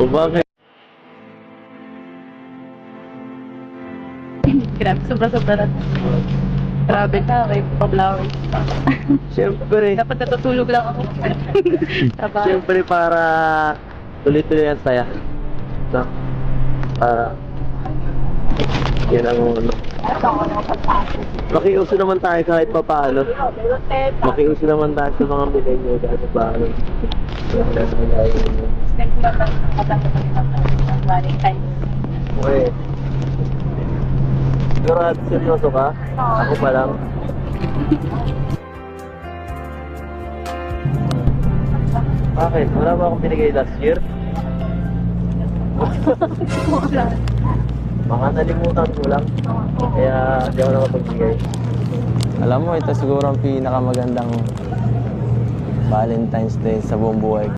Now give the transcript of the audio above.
O bakit? Grabe, sobra-sobra na. Grabe ka, may pa-flowers. Siyempre. Dapat natutulog lang ako. Trabaho. Siyempre para tuloy-tuloy ang saya. No? Para yan ang ano. Makiuso naman tayo kahit pa paano. Makiuso naman tayo sa mga millennial kahit pa paano. Next month lang ng Valentine's. Okay. Sigurado seryoso ka? Ako pa lang. Bakit? Wala ba akong binigay last year? Baka nalimutan ko lang. Kaya hindi ako nakapagbigay. Alam mo, ito siguro ang pinakamagandang Valentine's Day sa buong buhay ko.